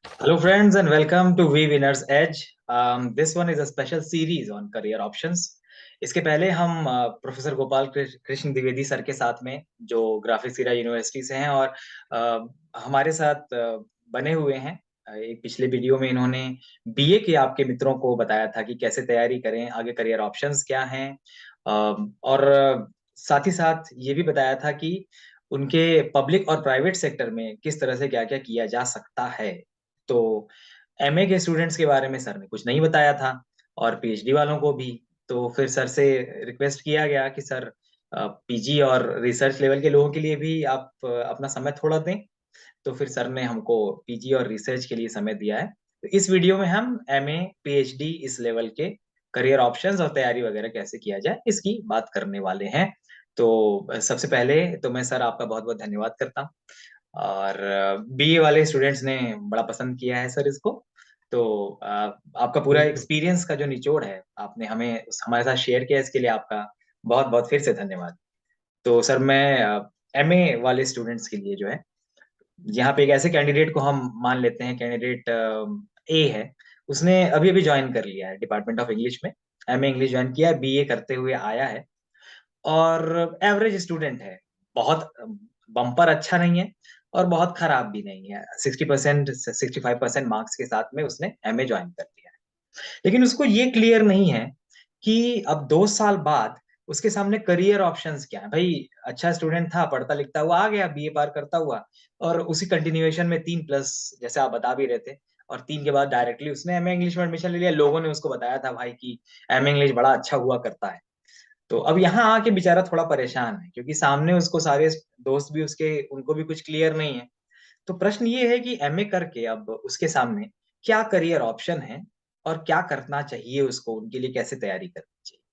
Hello, friends, and welcome to We Winners Edge. This one is a special series on career options. इसके पहले हम professor Gopal Krishna Dwivedi sir के साथ में जो ग्राफिक्स ईरा यूनिवर्सिटी से हैं और हमारे साथ बने हुए हैं। एक पिछले वीडियो में इन्होंने बीए के आपके मित्रों को बताया था कि कैसे तैयारी करें, आगे करियर ऑप्शंस क्या हैं, और साथ ही साथ ये भी बताया था कि उनके पब्लिक और प्राइवेट सेक्टर में किस तरह से क्या-क्या किया जा सकता है। तो एमए के स्टूडेंट्स के बारे में सर ने कुछ नहीं बताया था और पीएचडी वालों को भी। तो फिर सर से रिक्वेस्ट किया गया कि सर पीजी और रिसर्च लेवल के लोगों के लिए भी आप अपना समय थोड़ा दें। तो फिर सर ने हमको पीजी और रिसर्च के लिए समय दिया है। तो इस वीडियो में हम एमए, पीएचडी इस लेवल के करियर ऑप्शंस और तैयारी वगैरह कैसे किया जाए, इसकी बात करने वाले हैं। तो सबसे पहले तो मैं सर आपका बहुत-बहुत धन्यवाद करता हूँ। और बीए वाले स्टूडेंट्स ने बड़ा पसंद किया है सर इसको। तो आपका पूरा थैंक यू। एक्सपीरियंस का जो निचोड़ है, आपने हमारे साथ शेयर किया, इसके लिए आपका बहुत-बहुत फिर से धन्यवाद। तो सर मैं एमए वाले स्टूडेंट्स के लिए जो है, यहाँ पे एक ऐसे कैंडिडेट को हम मान लेते हैं, कैंडिडेट ए है, उसने अभी-अभी जॉइन कर लिया है डिपार्टमेंट ऑफ इंग्लिश में, एमए इंग्लिश जॉइन किया है, बीए करते हुए आया है। और एवरेज स्टूडेंट है, बहुत बम्पर अच्छा नहीं है और बहुत खराब भी नहीं है। 60% 65% मार्क्स के साथ में उसने एमए जॉइन कर लिया है। लेकिन उसको ये क्लियर नहीं है कि अब 2 साल बाद उसके सामने करियर ऑप्शंस क्या हैं। भई अच्छा स्टूडेंट था, पढ़ता-लिखता हुआ आ गया बीए पार करता हुआ और उसी कंटिन्यूएशन में 3 प्लस जैसे आप बता भी रहे थे और 3 के बाद डायरेक्टली उसने एमए इंग्लिश में एडमिशन ले लिया। लोगों ने उसको बताया था भाई कि एमए इंग्लिश बड़ा अच्छा हुआ करता है। तो अब यहाँ आके बेचारा थोड़ा परेशान है क्योंकि सामने उसको सारे दोस्त भी उसके उनको भी कुछ क्लियर नहीं है। तो प्रश्न ये है कि एमए करके अब उसके सामने क्या करियर ऑप्शन है और क्या करना चाहिए उसको, उनके लिए कैसे तैयारी करनी चाहिए?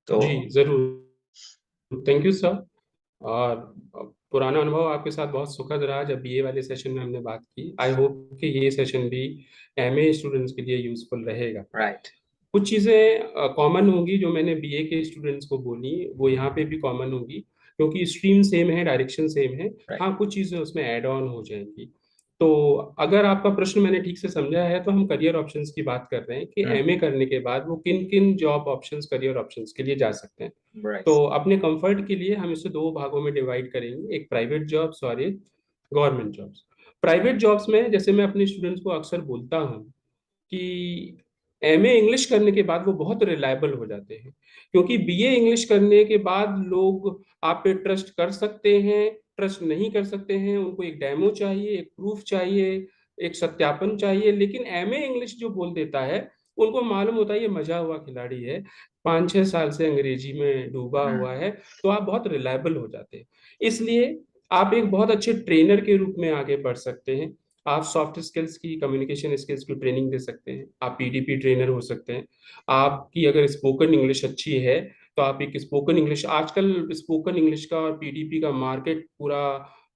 तो जी, ज़रूर। Thank you sir. और पुराना अनुभव आपके साथ बहुत सुखद रहा जब बीए वाले सेशन में हमने बात की। आई होप कि ये सेशन भी एमए स्टूडेंट्स के लिए यूज़फुल रहेगा। राइट। कुछ चीज़ें कॉमन होंगी जो मैंने बीए के स्टूडेंट्स को बोली, वो यहाँ पे भी कॉमन होंगी क्योंकि स्ट्रीम सेम है, डायरेक्शन सेम है। राइट। हाँ, कुछ चीज़ें उसमें ऐड ऑन हो जाएंगी। तो अगर आपका प्रश्न मैंने ठीक से समझा है तो हम करियर ऑप्शंस की बात कर रहे हैं कि हम्म। एमए करने के बाद वो किन किन जॉब ऑप्शंस, करियर ऑप्शंस के लिए जा सकते हैं। राइट। तो अपने कंफर्ट के लिए हम इसे दो भागों में डिवाइड करेंगे, एक प्राइवेट जॉब्स और एक गवर्नमेंट जॉब्स। प्राइवेट जॉब्स में जैसे मैं अपने स्टूडेंट्स को अक्सर बोलता हूँ कि एमए इंग्लिश करने के बाद वो बहुत रिलायबल हो जाते हैं, क्योंकि बीए इंग्लिश करने के बाद लोग आप पे ट्रस्ट कर सकते हैं, ट्रस्ट नहीं कर सकते हैं, उनको एक डेमो चाहिए, एक प्रूफ चाहिए, एक सत्यापन चाहिए। लेकिन एमए इंग्लिश जो बोल देता है, उनको मालूम होता है ये मजा हुआ खिलाड़ी है, 5-6 साल से अंग्रेजी में डूबा हुआ हम्म। है। तो आप बहुत रिलायबल हो जाते हैं। इसलिए आप एक बहुत अच्छे ट्रेनर के रूप में आगे बढ़ सकते हैं। आप सॉफ्ट स्किल्स की, कम्युनिकेशन स्किल्स की ट्रेनिंग दे सकते हैं, आप पीडीपी ट्रेनर हो सकते हैं। आपकी अगर स्पोकन इंग्लिश अच्छी है तो आप एक स्पोकन इंग्लिश, आजकल स्पोकन इंग्लिश का और पीडीपी का मार्केट पूरा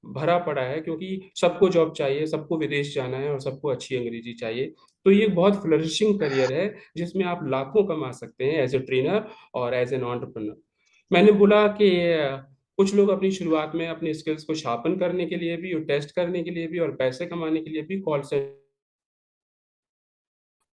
भरा पड़ा है, क्योंकि सबको जॉब चाहिए, सबको विदेश जाना है और सबको अच्छी अंग्रेजी चाहिए। तो ये एक बहुत फ्लरिशिंग करियर है जिसमें आप लाखों कमा सकते हैं एज ए ट्रेनर और एज एन एंटरप्रेन्योर। मैंने बोला कि कुछ लोग अपनी शुरुआत में अपनी स्किल्स को शार्पन करने के लिए भी और टेस्ट करने के लिए भी और पैसे कमाने के लिए भी कॉल सेंटर,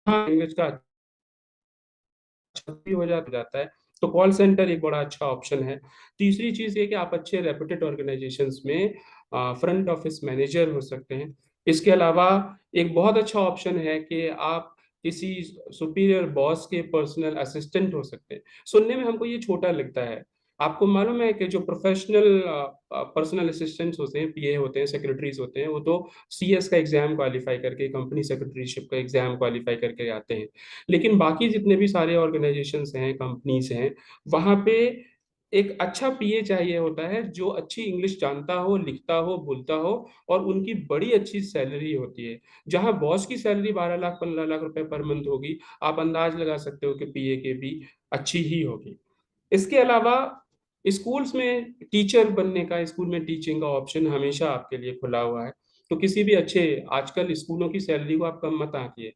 हाँ, लैंग्वेज का अच्छा भी हो जाता है। तो कॉल सेंटर एक बड़ा अच्छा ऑप्शन है। तीसरी चीज ये कि आप अच्छे रेपुटेड ऑर्गेनाइजेशंस में फ्रंट ऑफिस मैनेजर हो सकते हैं। इसके अलावा एक बहुत अच्छा ऑप्शन है कि आप किसी सुपीरियर बॉस के पर्सनल असिस्टेंट हो सकते हैं। सुनने में हमको ये छोटा लगता है। आपको मालूम है कि जो प्रोफेशनल पर्सनल असिस्टेंट्स होते हैं, पीए होते हैं, सेक्रेटरीज होते हैं, वो तो सीएस का एग्जाम क्वालिफाई करके, कंपनी सेक्रेटरीशिप का एग्जाम क्वालिफाई करके आते हैं। लेकिन बाकी जितने भी सारे ऑर्गेनाइजेशंस हैं, कंपनीज हैं, वहां पे एक अच्छा पीए चाहिए होता है जो अच्छी इंग्लिश जानता हो, लिखता हो, बोलता हो, और उनकी बड़ी अच्छी सैलरी होती है। जहां बॉस की सैलरी 12 लाख 15 लाख रुपए पर मंथ होगी, आप अंदाज लगा सकते हो कि पीए के भी अच्छी ही होगी। इसके अलावा स्कूल्स में टीचर बनने का, स्कूल में टीचिंग का ऑप्शन हमेशा आपके लिए खुला हुआ है। तो किसी भी अच्छे, आजकल स्कूलों की सैलरी को आप कम मत आंकिए।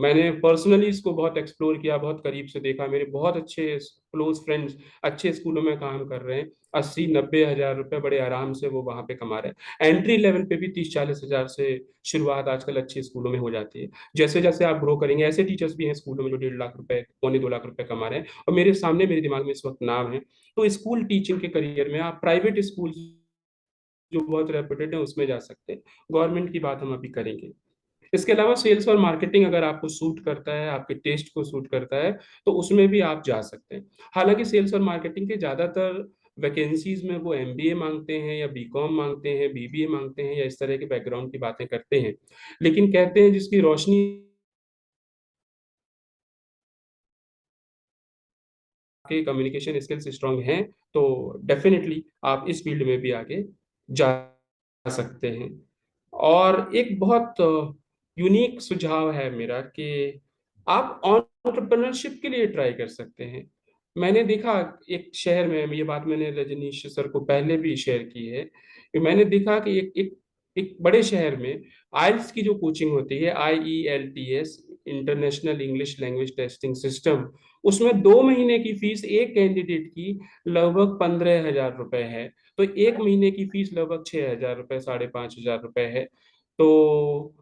मैंने पर्सनली इसको बहुत एक्सप्लोर किया, बहुत करीब से देखा। मेरे बहुत अच्छे क्लोज फ्रेंड्स अच्छे स्कूलों में काम कर रहे हैं। 80-90 हज़ार रुपए बड़े आराम से वो वहां पे कमा रहे हैं। एंट्री लेवल पे भी 30-40 हज़ार से शुरुआत आजकल अच्छे स्कूलों में हो जाती है। जैसे जैसे आप ग्रो करेंगे, ऐसे टीचर्स भी हैं स्कूलों में जो 1.5 लाख रुपए, 2 लाख रुपए कमा रहे हैं, और मेरे सामने, मेरे दिमाग में इस वक्त नाम है। तो स्कूल टीचिंग के करियर में आप प्राइवेट स्कूल जो बहुत रेपुटेड है उसमें जा सकते हैं। गवर्नमेंट की बात हम अभी करेंगे। इसके अलावा सेल्स और मार्केटिंग अगर आपको सूट करता है, आपके टेस्ट को सूट करता है, तो उसमें भी आप जा सकते हैं। हालांकि सेल्स और मार्केटिंग के ज्यादातर वैकेंसीज में वो एमबीए मांगते हैं, या बीकॉम मांगते हैं, बीबीए मांगते हैं, या इस तरह के बैकग्राउंड की बातें करते हैं। लेकिन कहते हैं जिसकी रोशनी के कम्युनिकेशन स्किल्स स्ट्रांग हैं, तो डेफिनेटली आप इस फील्ड में भी आगे जा सकते हैं। और एक बहुत यूनिक सुझाव है मेरा कि आप एंटरप्रेन्योरशिप के लिए ट्राई कर सकते हैं। मैंने देखा एक शहर में, ये बात मैंने रजनीश सर को पहले भी शेयर की है, कि मैंने देखा कि एक बड़े शहर में आइल्स की जो कोचिंग होती है, IELTS, international English language testing system, उसमें 2 महीने की फीस एक कैंडिडेट की लगभग 15 हज़ार रुपए है। तो एक महीने की फीस लगभग 6 हज़ार रुपए, 5,500 रुपए है। तो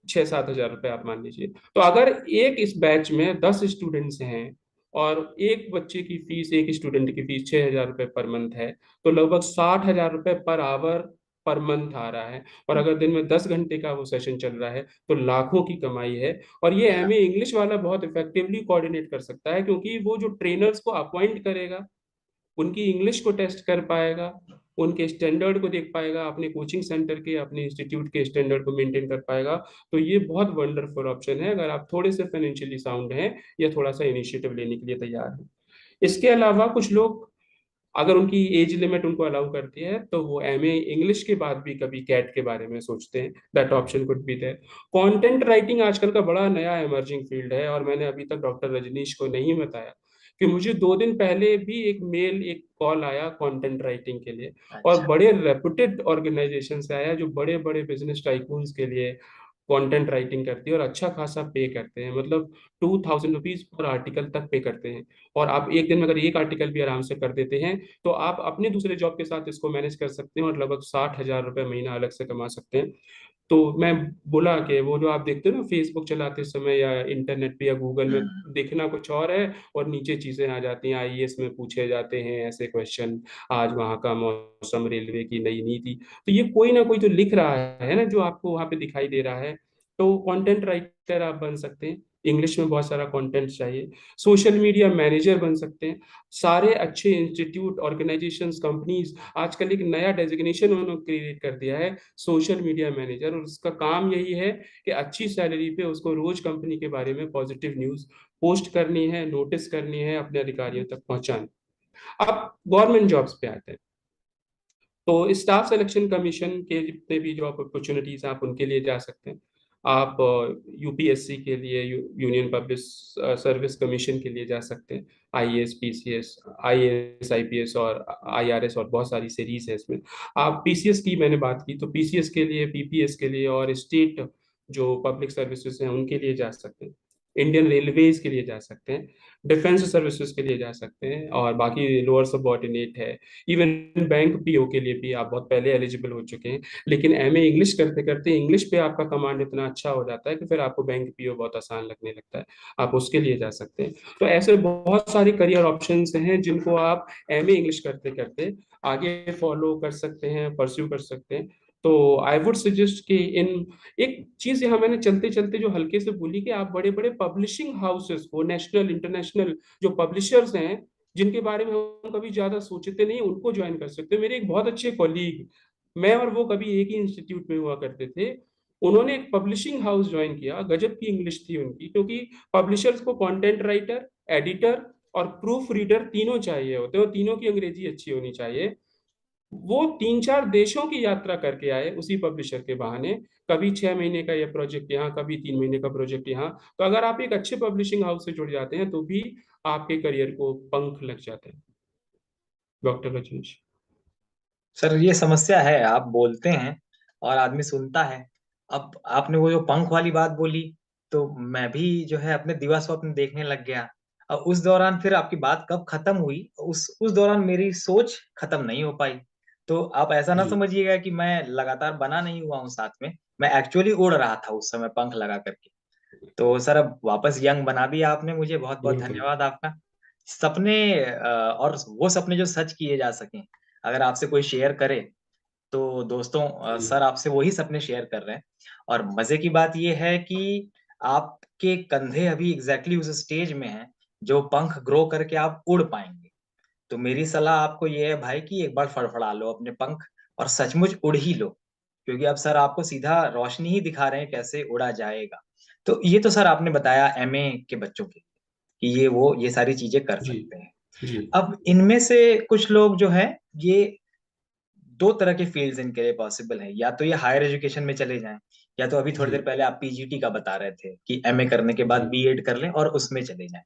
6-7 हज़ार रुपए आप मान लीजिए। तो अगर एक इस बैच में 10 स्टूडेंट्स हैं, और एक बच्चे की फीस, एक स्टूडेंट की फीस 6 हज़ार रुपए पर मंथ है, तो लगभग 60 हज़ार रुपए पर आवर पर मंथ आ रहा है। और अगर दिन में 10 घंटे का वो सेशन चल रहा है, तो लाखों की कमाई है। और ये एमए इंग्लिश वाला बहुत इफेक्टिवली कोऑर्डिनेट कर सकता है, क्योंकि वो जो ट्रेनर्स को अपॉइंट करेगा, उनकी इंग्लिश को टेस्ट कर पाएगा, उनके स्टैंडर्ड को देख पाएगा, अपने कोचिंग सेंटर के, अपने इंस्टीट्यूट के स्टैंडर्ड को मेंटेन कर पाएगा। तो ये बहुत वंडरफुल ऑप्शन है अगर आप थोड़े से फाइनेंशियली साउंड हैं, या थोड़ा सा इनिशिएटिव लेने के लिए तैयार हैं। इसके अलावा कुछ लोग, अगर उनकी एज लिमिट उनको अलाउ करती है, तो वो एमए इंग्लिश के बाद भी कभी कैट के बारे में सोचते हैं। That option could be there. Content writing आजकल का बड़ा नया इमर्जिंग फील्ड है, और मैंने अभी तक डॉक्टर रजनीश को नहीं बताया कि मुझे 2 दिन पहले भी एक कॉल आया कंटेंट राइटिंग के लिए, और अच्छा। बड़े रेपुटेड ऑर्गेनाइजेशन से आया, जो बड़े बड़े बिजनेस टाइकून्स के लिए कंटेंट राइटिंग करती है, और अच्छा खासा पे करते हैं। मतलब 2,000 रुपीज पर आर्टिकल तक पे करते हैं। और आप एक दिन में अगर एक आर्टिकल भी आराम से कर देते हैं, तो आप अपने दूसरे जॉब के साथ इसको मैनेज कर सकते हैं, और लगभग 60 हज़ार रुपये महीना अलग से कमा सकते हैं। तो मैं बोला कि वो जो आप देखते हो ना फेसबुक चलाते समय, या इंटरनेट पे, या गूगल में, हम्म। देखना कुछ और है और नीचे चीजें आ जाती हैं, आईएएस में पूछे जाते हैं ऐसे क्वेश्चन, आज वहाँ का मौसम, रेलवे की नई नीति। तो ये कोई ना कोई तो लिख रहा है ना, जो आपको वहाँ पे दिखाई दे रहा है। तो कंटेंट राइटर आप बन सकते हैं। इंग्लिश में बहुत सारा कंटेंट चाहिए। सोशल मीडिया मैनेजर बन सकते हैं। सारे अच्छे इंस्टीट्यूट, ऑर्गेनाइजेशंस, कंपनीज आजकल एक नया डेजिग्नेशन उन्होंने क्रिएट कर दिया है, सोशल मीडिया मैनेजर। और उसका काम यही है कि अच्छी सैलरी पे उसको रोज कंपनी के बारे में पॉजिटिव न्यूज पोस्ट करनी है, नोटिस करनी है, अपने अधिकारियों तक पहुंचानी। अब गवर्नमेंट जॉब्स पे आते हैं। तो स्टाफ सिलेक्शन कमीशन के जितने भी जॉब अपॉर्चुनिटीज आप उनके लिए जा सकते हैं। आप यूपीएससी के लिए, यूनियन पब्लिक सर्विस कमीशन के लिए जा सकते हैं। आईएएस, पीसीएस, आईएएस, आईपीएस और आईआरएस, और बहुत सारी सीरीज है इसमें। आप पीसीएस की मैंने बात की, तो पीसीएस के लिए, पीपीएस के लिए, और स्टेट जो पब्लिक सर्विसेज हैं उनके लिए जा सकते हैं। इंडियन रेलवेज के लिए जा सकते हैं। डिफेंस सर्विसेज के लिए जा सकते हैं, और बाकी लोअर सबऑर्डिनेट है। इवन बैंक पीओ के लिए भी आप बहुत पहले एलिजिबल हो चुके हैं। लेकिन एमए इंग्लिश करते करते इंग्लिश पे आपका कमांड इतना अच्छा हो जाता है कि फिर आपको बैंक पीओ बहुत आसान लगने लगता है। आप उसके लिए जा सकते हैं। तो ऐसे बहुत सारे करियर ऑप्शंस हैं जिनको आप एमए इंग्लिश करते करते आगे फॉलो कर सकते हैं, परस्यू कर सकते हैं। तो आई वुड सजेस्ट कि इन, एक चीज यहाँ मैंने चलते चलते जो हल्के से बोली, कि आप बड़े बड़े पब्लिशिंग हाउसेस को, नेशनल इंटरनेशनल जो पब्लिशर्स हैं, जिनके बारे में हम कभी ज्यादा सोचते नहीं, उनको ज्वाइन कर सकते हैं। मेरे एक बहुत अच्छे कॉलीग, मैं और वो कभी एक ही इंस्टीट्यूट में हुआ करते थे, उन्होंने एक पब्लिशिंग हाउस ज्वाइन किया। गजब की इंग्लिश थी उनकी, क्योंकि पब्लिशर्स को कंटेंट राइटर, एडिटर और प्रूफ रीडर तीनों चाहिए होते हैं, और तीनों की अंग्रेजी अच्छी होनी चाहिए। वो 3-4 देशों की यात्रा करके आए उसी पब्लिशर के बहाने। कभी 6 महीने का ये प्रोजेक्ट यहाँ, कभी 3 महीने का प्रोजेक्ट यहाँ। तो अगर आप एक अच्छे पब्लिशिंग हाउस से जुड़ जाते हैं, तो भी आपके करियर को पंख लग जाते हैं। डॉक्टर रजनीश। सर ये समस्या है, आप बोलते हैं और आदमी सुनता है। अब आपने वो जो पंख वाली बात बोली, तो मैं भी जो है अपने दिवा स्वप्न देखने लग गया। अब उस दौरान फिर आपकी बात कब खत्म हुई, उस दौरान मेरी सोच खत्म नहीं हो पाई। तो आप ऐसा ना जी, समझिएगा कि मैं लगातार बना नहीं हुआ हूँ साथ में, मैं एक्चुअली उड़ रहा था उस समय पंख लगा करके। तो सर अब वापस यंग बना दिया आपने मुझे, बहुत बहुत बिल्कुल। धन्यवाद आपका। सपने और वो सपने जो सच किए जा सकें, अगर आपसे कोई शेयर करे, तो दोस्तों जी, सर आपसे वही सपने शेयर कर रहे हैं। और मजे की बात ये है कि आपके कंधे अभी एग्जैक्टली उस स्टेज में हैं जो पंख ग्रो करके आप उड़ पाएंगे। तो मेरी सलाह आपको ये है भाई कि एक बार फड़फड़ा लो अपने पंख और सचमुच उड़ ही लो, क्योंकि अब सर आपको सीधा रोशनी ही दिखा रहे हैं कैसे उड़ा जाएगा। तो ये तो सर आपने बताया एमए के बच्चों के कि ये सारी चीजें कर जी, सकते हैं। जी, अब इनमें से कुछ लोग जो है, ये दो तरह के फील्ड्स इनके लिए पॉसिबल है, या तो ये हायर एजुकेशन में चले जाएं, या तो अभी थोड़ी जी, देर पहले आप पीजीटी का बता रहे थे कि एमए करने के बाद जी, बीएड कर लें और उसमें चले जाएं।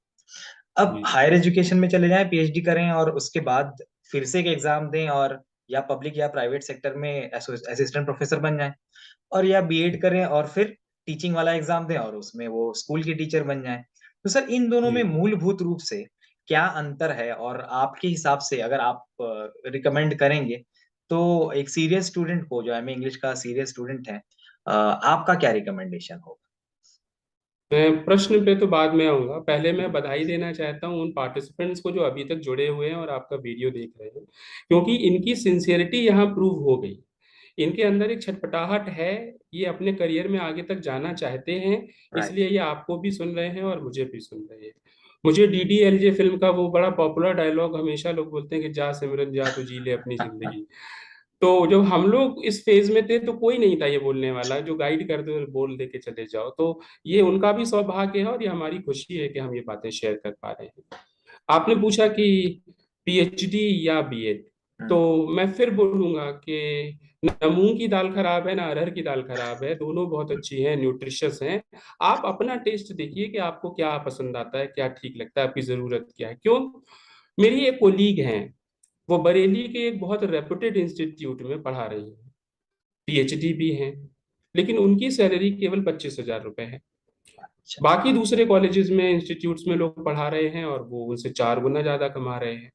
अब जी, हायर एजुकेशन में चले जाएं, पीएचडी करें और उसके बाद फिर से एक एग्जाम दें और या पब्लिक या प्राइवेट सेक्टर में असिस्टेंट प्रोफेसर बन जाएं, और या बीएड करें और फिर टीचिंग वाला एग्जाम दें और उसमें वो स्कूल के टीचर बन जाएं। तो सर इन दोनों में जी। मूलभूत रूप से क्या अंतर है, और आपके हिसाब से अगर आप रिकमेंड करेंगे तो एक सीरियस स्टूडेंट को, जो एमए इंग्लिश का सीरियस स्टूडेंट है, आपका क्या रिकमेंडेशन होगा? मैं प्रश्न पे तो बाद में आऊंगा, पहले मैं बधाई देना चाहता हूं उन पार्टिसिपेंट्स को जो अभी तक जुड़े हुए हैं और आपका वीडियो देख रहे हैं, क्योंकि इनकी सिंसियरिटी यहाँ प्रूव हो गई। इनके अंदर एक छटपटाहट है, ये अपने करियर में आगे तक जाना चाहते हैं, राइट। इसलिए ये आपको भी सुन रहे हैं और मुझे भी सुन रहे हैं। मुझे डीडीएलजे फिल्म का वो बड़ा पॉपुलर डायलॉग हमेशा लोग बोलते हैं कि जा सिमरन जा तू जी ले अपनी जिंदगी। तो जब हम लोग इस फेज में थे तो कोई नहीं था ये बोलने वाला जो गाइड कर दे और बोल दे के चले जाओ, तो ये उनका भी सौभाग्य है और ये हमारी खुशी है कि हम ये बातें शेयर कर पा रहे हैं। आपने पूछा कि पीएचडी या बीएड, तो हम्म। मैं फिर बोलूंगा कि न मूंग की दाल खराब है ना अरहर की दाल खराब है, दोनों बहुत अच्छी हैं, न्यूट्रिशियस हैं। आप अपना टेस्ट देखिए कि आपको क्या पसंद आता है, क्या ठीक लगता है, आपकी जरूरत क्या है। क्यों, मेरी एक कोलीग हैं, वो बरेली के एक बहुत रेपुटेड इंस्टीट्यूट में पढ़ा रही है, पीएचडी भी हैं, लेकिन उनकी सैलरी केवल 25,000 रुपए है। अच्छा। बाकी दूसरे कॉलेजेस में इंस्टीट्यूट्स में लोग पढ़ा रहे हैं और वो उनसे 4 गुना ज्यादा कमा रहे हैं।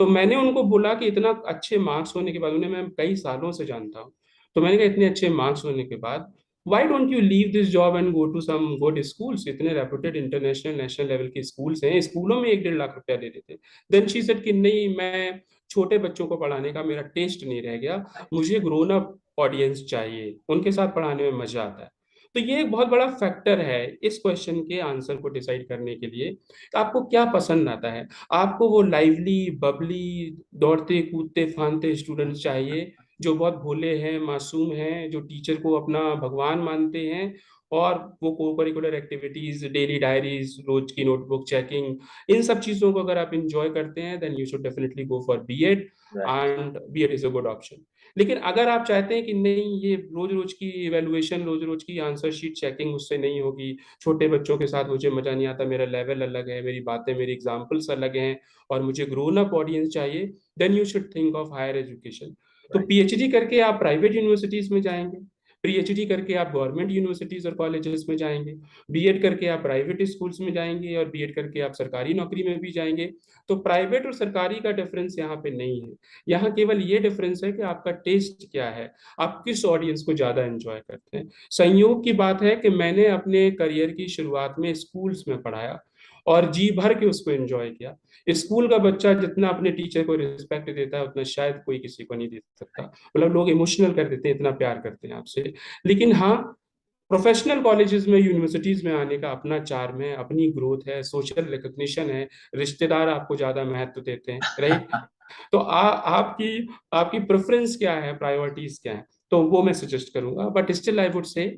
तो मैंने उनको बोला कि इतना अच्छे मार्क्स होने के बाद, उन्हें मैं कई सालों से जानता हूँ, तो मैंने कहा इतने अच्छे मार्क्स होने के बाद why don't you leave this job and go to some good schools, इतने रेपुटेड इंटरनेशनल नेशनल लेवल के स्कूल्स हैं, स्कूलों में 1-1.5 लाख रुपया दे देते। देन शी सेड कि नहीं, मैं छोटे बच्चों को पढ़ाने का मेरा टेस्ट नहीं रह गया, मुझे ग्रोन अप ऑडियंस चाहिए, उनके साथ पढ़ाने में मजा आता है। तो ये एक बहुत बड़ा फैक्टर है इस क्वेश्चन के आंसर को डिसाइड करने के लिए, तो आपको क्या पसंद आता है। आपको वो लाइवली बबली दौड़ते कूदते फानते स्टूडेंट्स चाहिए जो बहुत भोले हैं, मासूम हैं, जो टीचर को अपना भगवान मानते हैं, और वो को करिकुलर एक्टिविटीज, डेली डायरीज, रोज की नोटबुक चेकिंग, इन सब चीजों को अगर आप इंजॉय करते हैं then you should definitely go for BEd, right. And BEd is a good option. लेकिन अगर आप चाहते हैं कि नहीं, ये रोज रोज की इवेलुएशन, रोज रोज की आंसर शीट चेकिंग उससे नहीं होगी, छोटे बच्चों के साथ मुझे मजा नहीं आता, मेरा लेवल अलग है, मेरी बातें, मेरी एग्जाम्पल्स अलग हैं, और मुझे ग्रोन अप ऑडियंस चाहिए, then you should think of higher education. तो राइट। पीएचडी करके आप प्राइवेट यूनिवर्सिटीज में जाएंगे, पीएचडी करके आप गवर्नमेंट यूनिवर्सिटीज और कॉलेजेस में जाएंगे, बीएड करके आप प्राइवेट स्कूल्स में जाएंगे, और बीएड करके आप सरकारी नौकरी में भी जाएंगे। तो प्राइवेट और सरकारी का डिफरेंस यहाँ पे नहीं है, यहाँ केवल ये डिफरेंस है कि आपका टेस्ट क्या है, आप किस ऑडियंस को ज्यादा एंजॉय करते हैं। संयोग की बात है कि मैंने अपने करियर की शुरुआत में स्कूल्स में पढ़ाया और जी भर के उसको एंजॉय किया। स्कूल का बच्चा जितना अपने टीचर को रिस्पेक्ट देता है उतना शायद कोई किसी को नहीं दे सकता, मतलब लोग इमोशनल कर देते हैं, इतना प्यार करते हैं आपसे। लेकिन हाँ, प्रोफेशनल कॉलेजेस में, यूनिवर्सिटीज में आने का अपना चार्म है, अपनी ग्रोथ है, सोशल रिकग्निशन है, रिश्तेदार आपको ज्यादा महत्व देते हैं, राइट। तो आपकी आपकी प्रेफरेंस क्या है, प्रायोरिटीज क्या है, तो वो मैं सजेस्ट करूंगा। But still I would say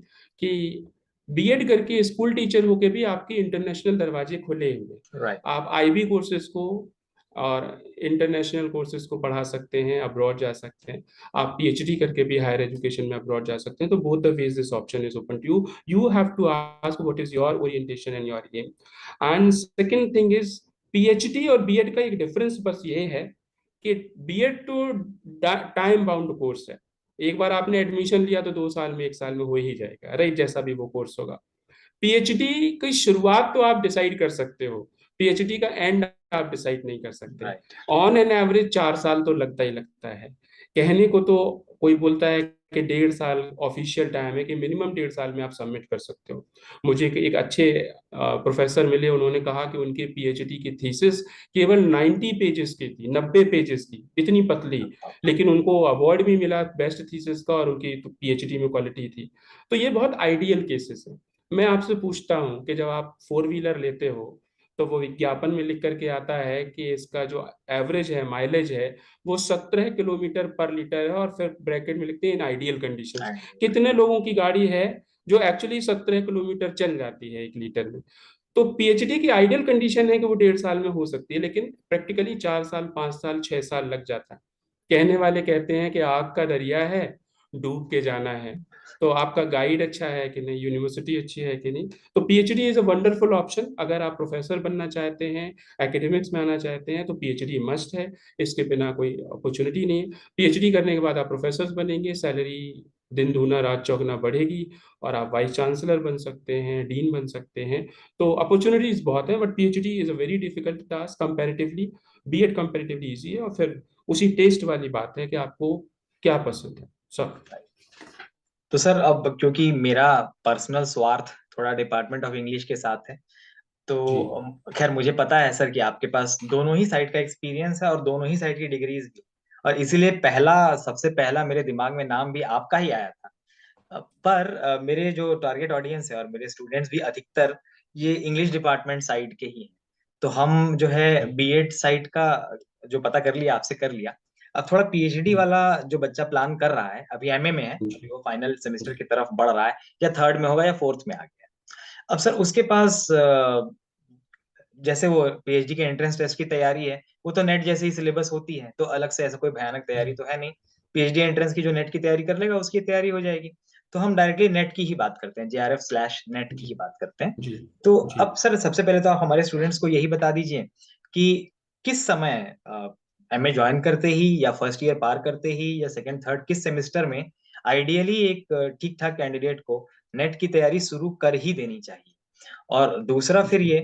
कि बीएड करके स्कूल टीचर होके भी आपके इंटरनेशनल दरवाजे खुले हुए हैं। राइट। आप आईबी कोर्सेज को और इंटरनेशनल कोर्सेज को पढ़ा सकते हैं, अब्रॉड जा सकते हैं। आप पीएचडी करके भी हायर एजुकेशन में अब्रॉड जा सकते हैं। तो both the ways this option is open to you, you have to ask what is your orientation and your aim. And second thing is, PhD और बीएड का एक डिफरेंस बस ये है कि बीएड तो टाइम बाउंड कोर्स है, एक बार आपने एडमिशन लिया तो 2 साल में 1 साल में हो ही जाएगा, राइट, जैसा भी वो कोर्स होगा। पीएचडी की शुरुआत तो आप डिसाइड कर सकते हो, पीएचडी का एंड आप डिसाइड नहीं कर सकते। राइट। ऑन एन एवरेज 4 साल तो लगता ही लगता है। कहने को तो कोई बोलता है कि 1.5 साल ऑफिशियल टाइम है, कि मिनिमम 1.5 साल में आप सबमिट कर सकते हो। मुझे एक अच्छे प्रोफेसर मिले, उन्होंने कहा कि उनके पीएचडी की थीसिस केवल 90 पेजेस की थी, 90 पेजेस की, इतनी पतली, लेकिन उनको अवार्ड भी मिला बेस्ट थीसिस का, और उनकी तो पीएचडी में क्वालिटी थी। तो ये बहुत आइडियल केसेस है। मैं आपसे पूछता हूँ कि जब आप 4 व्हीलर लेते हो, तो वो विज्ञापन में लिख करके आता है कि इसका जो एवरेज है, माइलेज है, वो 17 किलोमीटर पर लीटर है, और फिर ब्रैकेट में लिखते हैं इन आइडियल कंडीशंस। कितने लोगों की गाड़ी है जो एक्चुअली 17 किलोमीटर चल जाती है 1 लीटर में? तो पीएचडी की आइडियल कंडीशन है कि वो 1.5 साल में हो सकती है, लेकिन प्रैक्टिकली 4 साल, 5 साल, 6 साल लग जाता है। कहने वाले कहते हैं कि आग का दरिया है, डूब के जाना है। तो आपका गाइड अच्छा है कि नहीं, यूनिवर्सिटी अच्छी है कि नहीं। तो PhD is a wonderful option. अगर आप प्रोफेसर बनना चाहते हैं, एकेडमिक्स में आना चाहते हैं, तो पीएचडी मस्ट है। इसके बिना कोई अपॉर्चुनिटी नहीं है। पीएचडी करने के बाद आप प्रोफेसर बनेंगे, सैलरी दिन दूना रात चौगुना बढ़ेगी, और आप वाइस चांसलर बन सकते हैं, डीन बन सकते हैं। तो अपॉर्चुनिटीज बहुत है, but PhD is a very difficult task comparatively. BEd comparatively easy है, और फिर उसी टेस्ट वाली बात है कि आपको क्या पसंद है सब। तो सर अब क्योंकि मेरा पर्सनल स्वार्थ थोड़ा डिपार्टमेंट ऑफ इंग्लिश के साथ है, तो जी खैर मुझे पता है सर कि आपके पास दोनों ही साइड का एक्सपीरियंस है और दोनों ही साइड की डिग्रीज भी, और इसीलिए सबसे पहला मेरे दिमाग में नाम भी आपका ही आया था। पर मेरे जो टारगेट ऑडियंस है और मेरे स्टूडेंट्स भी अधिकतर ये इंग्लिश डिपार्टमेंट साइड के ही हैं। तो हम जो है जी बीएड साइड का जो पता कर लिया आपसे कर लिया। अब थोड़ा पीएचडी जी वाला जो बच्चा प्लान कर रहा है, अभी एमए में है, जी अभी वो फाइनल सेमेस्टर जी की तरफ बढ़ रहा है, या थर्ड में होगा या फोर्थ में आ गया। अब सर उसके पास जैसे वो पीएचडी के एंट्रेंस टेस्ट की तैयारी है, वो तो नेट जैसे ही सिलेबस होती है, तो अलग से ऐसा कोई भयानक तैयारी तो है नहीं। पीएचडी एंट्रेंस की जो नेट की तैयारी कर लेगा उसकी तैयारी हो जाएगी। तो हम डायरेक्टली नेट की ही बात करते हैं, JRF/नेट की जी ही बात करते हैं। जी तो जी अब सर सबसे पहले तो आप हमारे स्टूडेंट्स को यही बता दीजिए कि किस समय एमए ज्वाइन करते ही, या फर्स्ट ईयर पार करते ही, या सेकंड थर्ड किस सेमेस्टर में आइडियली एक ठीक ठाक कैंडिडेट को नेट की तैयारी शुरू कर ही देनी चाहिए। और दूसरा फिर जी ये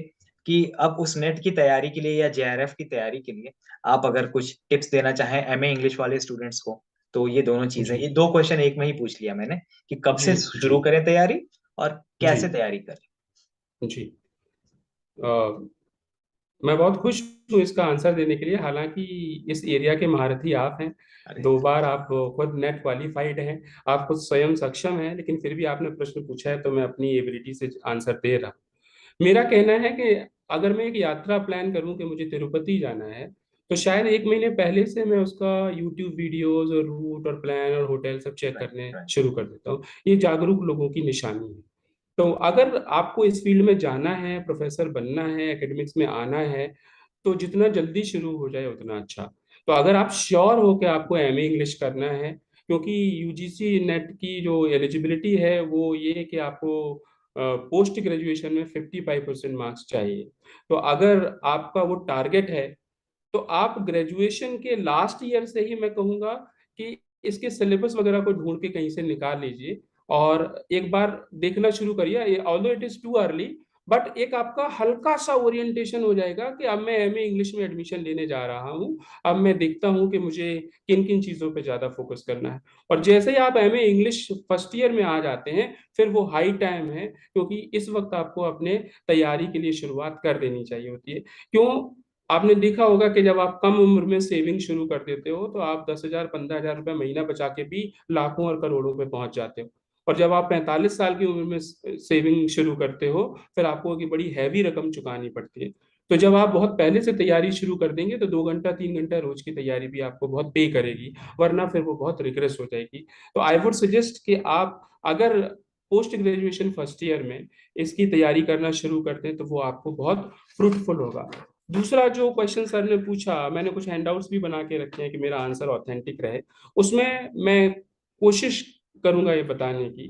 कि अब उस नेट की तैयारी के लिए या जेआरएफ की तैयारी के लिए आप अगर कुछ टिप्स देना चाहें एमए इंग्लिश वाले स्टूडेंट्स को, तो ये दोनों चीजें, जी ये दो क्वेश्चन एक में ही पूछ लिया मैंने कि कब जी से जी शुरू करें तैयारी और जी कैसे तैयारी करें। जी मैं बहुत खुश हूँ इसका आंसर देने के लिए। हालांकि इस एरिया के महारथी आप हैं, अरे 2 बार आप खुद नेट क्वालिफाइड हैं, आप खुद स्वयं सक्षम हैं, लेकिन फिर भी आपने प्रश्न पूछा है, तो मैं अपनी एबिलिटी से आंसर दे रहा हूँ। मेरा कहना है कि अगर मैं एक यात्रा प्लान करूं कि मुझे तिरुपति जाना है, तो शायद 1 महीने पहले से मैं उसका यूट्यूब वीडियोस और रूट और प्लान और होटल सब चेक राइट करने राइट। शुरू कर देता हूँ। ये जागरूक लोगों की निशानी है। तो अगर आपको इस फील्ड में जाना है, प्रोफेसर बनना है, एकेडमिक्स में आना है, तो जितना जल्दी शुरू हो जाए उतना अच्छा। तो अगर आप श्योर हो कि आपको एमए इंग्लिश करना है, क्योंकि यूजीसी नेट की जो एलिजिबिलिटी है वो ये है कि आपको पोस्ट ग्रेजुएशन में 55% मार्क्स चाहिए। तो अगर आपका वो टारगेट है, तो आप ग्रेजुएशन के लास्ट ईयर से ही मैं कहूँगा कि इसके सिलेबस वगैरह को ढूंढ के कहीं से निकाल लीजिए, और एक बार देखना शुरू करिए। Although it is too early, but एक आपका हल्का सा ओरिएंटेशन हो जाएगा कि अब मैं एमए इंग्लिश में एडमिशन लेने जा रहा हूँ। अब मैं देखता हूँ कि मुझे किन किन चीज़ों पे ज़्यादा फोकस करना है। और जैसे ही आप एमए इंग्लिश फर्स्ट ईयर में आ जाते हैं, फिर वो हाई टाइम है, क्योंकि इस वक्त आपको अपने तैयारी के लिए शुरुआत कर देनी चाहिए होती है। क्यों? आपने देखा होगा कि जब आप कम उम्र में सेविंग शुरू कर देते हो, तो आप 10,000 15,000 रुपये महीना बचा के भी लाखों और करोड़ों पे पहुंच जाते हो। और जब आप 45 साल की उम्र में सेविंग शुरू करते हो, फिर आपको एक बड़ी हैवी रकम चुकानी पड़ती है। तो जब आप बहुत पहले से तैयारी शुरू कर देंगे, तो 2 घंटा 3 घंटा रोज की तैयारी भी आपको बहुत पे करेगी, वरना फिर वो बहुत रिग्रेस हो जाएगी। तो आई वुड सजेस्ट कि आप अगर पोस्ट ग्रेजुएशन फर्स्ट ईयर में इसकी तैयारी करना शुरू करते हैं, तो वो आपको बहुत फ्रूटफुल होगा। दूसरा जो क्वेश्चन सर ने पूछा, मैंने कुछ हैंडआउट्स भी बना के रखे हैं कि मेरा आंसर ऑथेंटिक रहे। उसमें मैं कोशिश करूंगा ये बताने की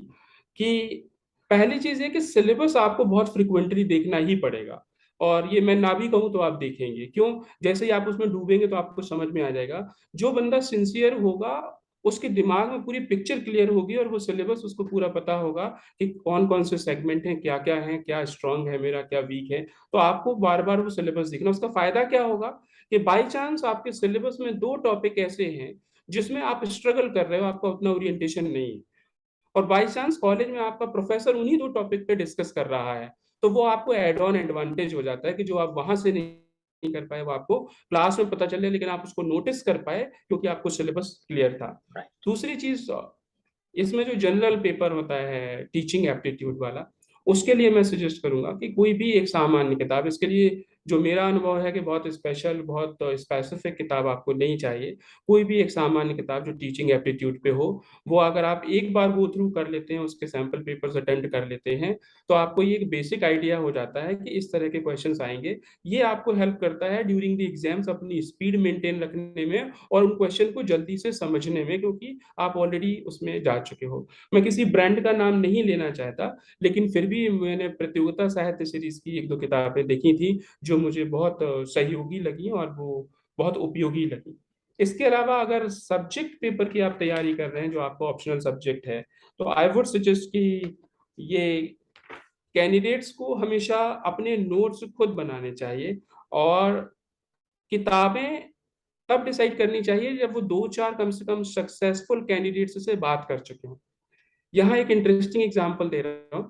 कि पहली चीज है कि सिलेबस आपको बहुत फ्रिक्वेंटली देखना ही पड़ेगा। और ये मैं ना भी कहूँ तो आप देखेंगे। क्यों? जैसे ही आप उसमें डूबेंगे तो आपको समझ में आ जाएगा। जो बंदा सिंसियर होगा, उसके दिमाग में पूरी पिक्चर क्लियर होगी और वो सिलेबस उसको पूरा पता होगा कि कौन कौन से सेगमेंट हैं, क्या क्या है, क्या स्ट्रांग है मेरा, क्या वीक है। तो आपको बार बार वो सिलेबस देखना। उसका फायदा क्या होगा कि बाई चांस आपके सिलेबस में दो टॉपिक ऐसे हैं जिसमें आप स्ट्रगल कर रहे हो, आपका उतना ओरिएंटेशन नहीं है, और बाई चांस कॉलेज में आपका प्रोफेसर उन्हीं दो टॉपिक पे डिस्कस कर रहा है, तो वो आपको एड ऑन एडवांटेज हो जाता है कि जो आप वहां से नहीं कर पाए वो आपको क्लास में पता चले, लेकिन आप उसको नोटिस कर पाए क्योंकि आपको सिलेबस क्लियर था। राइट। दूसरी चीज, इसमें जो जनरल पेपर होता है टीचिंग एप्टीट्यूड वाला, उसके लिए मैं सजेस्ट करूंगा कि कोई भी एक सामान्य किताब, इसके लिए जो मेरा अनुभव है कि बहुत स्पेशल, बहुत स्पेसिफिक किताब आपको नहीं चाहिए। कोई भी एक सामान्य किताब जो टीचिंग एप्टीट्यूड पे हो, वो अगर आप एक बार गो थ्रू कर लेते हैं, उसके सैंपल पेपर्स अटेंड कर लेते हैं, तो आपको ये एक बेसिक आइडिया हो जाता है कि इस तरह के क्वेश्चंस आएंगे। ये आपको हेल्प करता है ड्यूरिंग द एग्जाम्स अपनी स्पीड मेंटेन रखने में और उन क्वेश्चन को जल्दी से समझने में, क्योंकि आप ऑलरेडी उसमें जा चुके हो। मैं किसी ब्रांड का नाम नहीं लेना चाहता, लेकिन फिर भी मैंने प्रतियोगिता साहित्य सीरीज की एक दो किताबें देखी थी जो मुझे बहुत सहयोगी लगी और वो बहुत उपयोगी लगी। इसके अलावा अगर सब्जेक्ट पेपर की आप तैयारी कर रहे हैं जो आपको ऑप्शनल सब्जेक्ट है, तो आई वुड सजेस्ट कि ये कैंडिडेट्स को हमेशा अपने नोट्स खुद बनाने चाहिए, और किताबें तब डिसाइड करनी चाहिए जब वो दो चार कम से कम सक्सेसफुल कैंडिडेट्स से बात कर चुके हों। यहाँ एक इंटरेस्टिंग एग्जांपल दे रहा हूँ।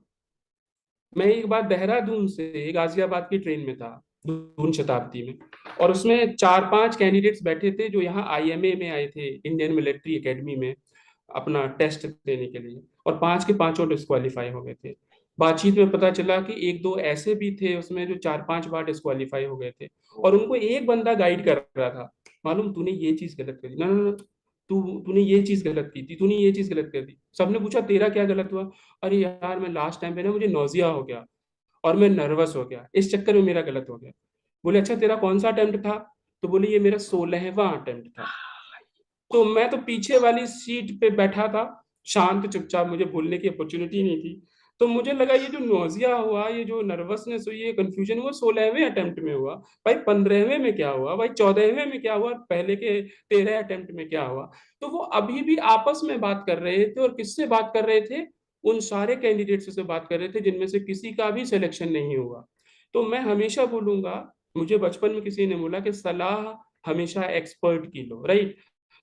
मैं एक बार देहरादून से गाजियाबाद की ट्रेन में था, दून शताब्दी में, और उसमें चार पांच कैंडिडेट्स बैठे थे जो यहाँ आईएमए में आए थे, इंडियन मिलिट्री एकेडमी में, अपना टेस्ट देने के लिए, और पांच के पांचों डिस्क्वालीफाई हो गए थे। बातचीत में पता चला कि एक दो ऐसे भी थे उसमें जो चार पांच बार डिस्क्वालीफाई हो गए थे, और उनको एक बंदा गाइड कर रहा था, मालूम तूने ये चीज गलत कर दी, ना ना ना, तूने ये चीज गलत की थी, तूने ये चीज गलत कर दी। सबने पूछा तेरा क्या गलत हुआ? अरे यार मैं लास्ट टाइम पे ना मुझे नोजिया हो गया और मैं नर्वस हो गया, इस चक्कर में मेरा गलत हो गया। बोले अच्छा तेरा कौन सा अटेम्प्ट था? तो बोले ये मेरा 16वां अटेम्प्ट था। तो मैं तो पीछे वाली सीट पे बैठा था, शांत चुपचाप, मुझे बोलने की अपॉर्चुनिटी नहीं थी। तो मुझे लगा ये जो नोजिया हुआ, ये जो नर्वसनेस हुई, ये कंफ्यूजन हुआ 16वें अटेम्प्ट में हुआ। भाई 15वें में क्या हुआ, भाई 14वें में क्या हुआ, पहले के 13 अटेम्प्ट में क्या हुआ? तो वो अभी भी आपस में बात कर रहे थे, और किससे बात कर रहे थे? उन सारे कैंडिडेट्स से बात कर रहे थे जिनमें से किसी का भी सिलेक्शन नहीं हुआ। तो मैं हमेशा बोलूंगा, मुझे बचपन में किसी ने बोला कि सलाह हमेशा एक्सपर्ट की लो, राइट?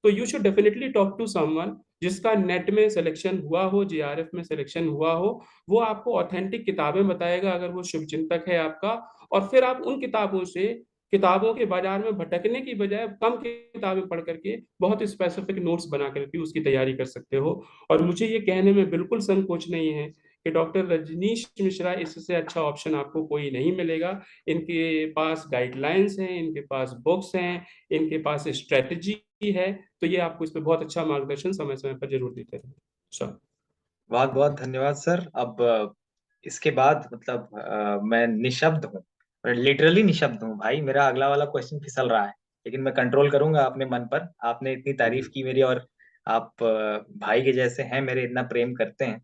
तो you should definitely talk to someone जिसका नेट में सिलेक्शन हुआ हो, जेआरएफ में सिलेक्शन हुआ हो। वो आपको ऑथेंटिक किताबें बताएगा अगर वो शुभचिंतक है आपका, और फिर आप उन किताबों से, किताबों के बाजार में भटकने की बजाय कम किताबें पढ़ करके बहुत स्पेसिफिक नोट्स बना करके उसकी तैयारी कर सकते हो। और मुझे ये कहने में बिल्कुल संकोच नहीं है कि डॉक्टर रजनीश मिश्रा, इससे अच्छा ऑप्शन आपको कोई नहीं मिलेगा। इनके पास गाइडलाइंस हैं, इनके पास बुक्स हैं, इनके पास स्ट्रेटजी है। तो ये आपको इस पे बहुत अच्छा मार्गदर्शन समय समय पर जरूर देते रहेंगे सर। बहुत बहुत धन्यवाद सर। अब इसके बाद मतलब मैं निशब्द हूँ, लिटरली निशब्द हूँ भाई। मेरा अगला वाला क्वेश्चन फिसल रहा है, लेकिन मैं कंट्रोल करूंगा अपने मन पर। आपने इतनी तारीफ जी की मेरी, और आप भाई के जैसे हैं मेरे, इतना प्रेम करते हैं,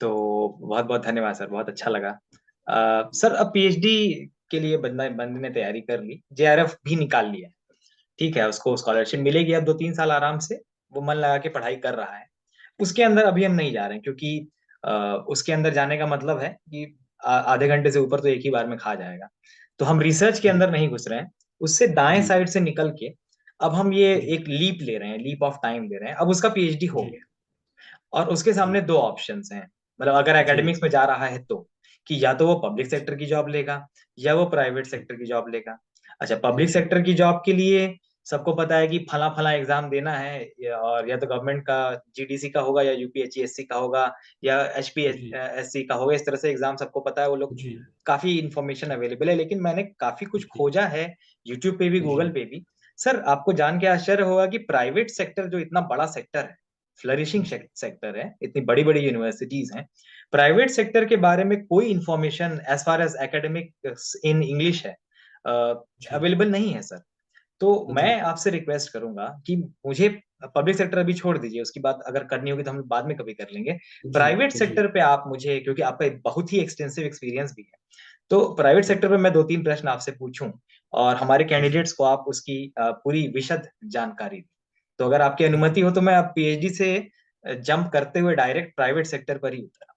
तो बहुत बहुत धन्यवाद सर, बहुत अच्छा लगा। सर अब पीएचडी के लिए बंदे ने तैयारी कर ली, जेआरएफ भी निकाल लिया, ठीक है, उसको स्कॉलरशिप मिलेगी अब 2-3 साल आराम से, वो मन लगा के पढ़ाई कर रहा है। उसके अंदर अभी हम नहीं जा रहे हैं, क्योंकि उसके अंदर जाने का मतलब है कि आधे घंटे से ऊपर तो एक ही बार में खा जाएगा। तो हम रिसर्च के जी अंदर नहीं घुस रहे हैं, उससे दाएं जी साइड से निकल के अब हम ये जी एक लीप ले रहे हैं, लीप ऑफ टाइम ले रहे हैं। अब उसका पीएचडी हो जी गया, और उसके जी सामने दो ऑप्शंस हैं, मतलब अगर जी एकेडमिक्स में जा रहा है तो, कि या तो वो पब्लिक सेक्टर की जॉब लेगा या वो प्राइवेट सेक्टर की जॉब लेगा। अच्छा, पब्लिक जी सेक्टर की जॉब के लिए सबको पता है कि फला फला एग्जाम देना है, और या तो गवर्नमेंट का जीडीसी का होगा, या यूपीएचसीएससी का होगा, या जी एचपीएससी का होगा। इस तरह से एग्जाम सबको पता है, वो लोग जी काफी इंफॉर्मेशन अवेलेबल है। लेकिन मैंने काफी कुछ जी खोजा है, यूट्यूब पे भी जी गूगल पे भी। सर आपको जान के आश्चर्य होगा कि प्राइवेट सेक्टर जो इतना बड़ा सेक्टर है, फ्लरिशिंग जी सेक्टर है, इतनी बड़ी बड़ी यूनिवर्सिटीज हैं, प्राइवेट सेक्टर के बारे में कोई information as far as academic in English है जी अवेलेबल नहीं है सर। तो जी मैं आपसे रिक्वेस्ट करूंगा कि मुझे, पब्लिक सेक्टर अभी छोड़ दीजिए, उसकी बात अगर करनी होगी तो हम बाद में कभी कर लेंगे। जी प्राइवेट जी सेक्टर पे आप मुझे, क्योंकि आपका एक बहुत ही एक्सटेंसिव एक्सपीरियंस भी है, तो प्राइवेट जी सेक्टर पे मैं 2-3 प्रश्न आपसे पूछूं, और हमारे जी कैंडिडेट्स को आप उसकी पूरी विशद जानकारी दें। तो अगर आपकी अनुमति हो तो मैं अब पीएचडी से जंप करते हुए डायरेक्ट प्राइवेट सेक्टर पर ही उतरा।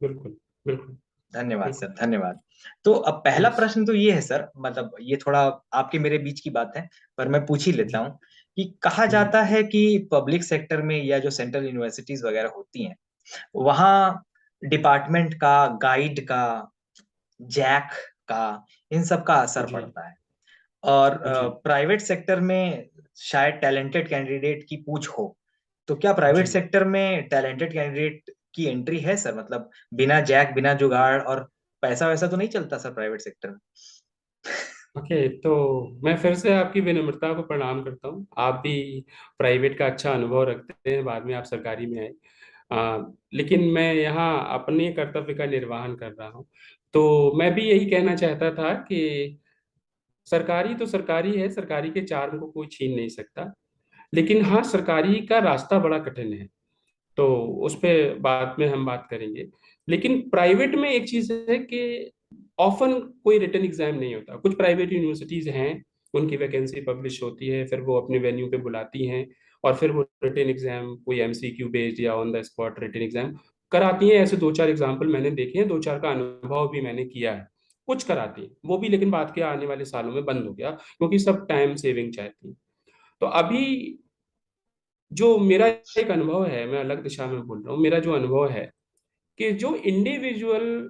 बिल्कुल, बिल्कुल, धन्यवाद सर, बिल्कुल। धन्यवाद। तो अब पहला यस। प्रश्न तो ये है सर, मतलब ये थोड़ा आपके मेरे बीच की बात है, पर मैं पूछ ही लेता जी, हूँ कि कहा जी, जाता है कि पब्लिक सेक्टर में या जो सेंट्रल यूनिवर्सिटीज वगैरह होती हैं, वहाँ डिपार्टमेंट का, गाइड का, जैक का, इन सब का असर जी, पड़ता है। और जी, प्राइवेट सेक्टर में शायद टैलेंटेड कैंडिडेट की पूछ हो, तो क्या प्राइवेट जी। सेक्टर में टैलेंटेड कैंडिडेट की एंट्री है सर? मतलब बिना जैक, बिना जुगाड़ और पैसा वैसा तो नहीं चलता सर प्राइवेट सेक्टर में? ओके, तो मैं फिर से आपकी विनम्रता को प्रणाम करता हूँ। आप भी प्राइवेट का अच्छा अनुभव रखते हैं, बाद में आप सरकारी में आए। लेकिन मैं यहाँ अपने कर्तव्य का निर्वहन कर रहा हूँ। तो मैं भी यही कहना चाहता था कि सरकारी तो सरकारी है, सरकारी के चार्म को कोई छीन नहीं सकता। लेकिन हाँ, सरकारी का रास्ता बड़ा कठिन है, तो उस पे बाद में हम बात करेंगे। लेकिन प्राइवेट में एक चीज है कि ऑफन कोई रिटन एग्जाम नहीं होता। कुछ प्राइवेट यूनिवर्सिटीज हैं, उनकी वैकेंसी पब्लिश होती है, फिर वो अपने वेन्यू पे बुलाती हैं, और फिर वो रिटन एग्जाम कोई एमसीक्यू बेस्ड या on the spot written exam कराती हैं। ऐसे दो चार एग्जाम्पल मैंने देखे हैं, दो चार का अनुभव भी मैंने किया है। कुछ कराती हैं वो भी, लेकिन बाद के आने वाले सालों में बंद हो गया, क्योंकि सब टाइम सेविंग चाहती हैं। तो अभी जो मेरा एक अनुभव है, मैं अलग दिशा में बोल रहा हूँ, मेरा जो अनुभव है कि जो इंडिविजुअल,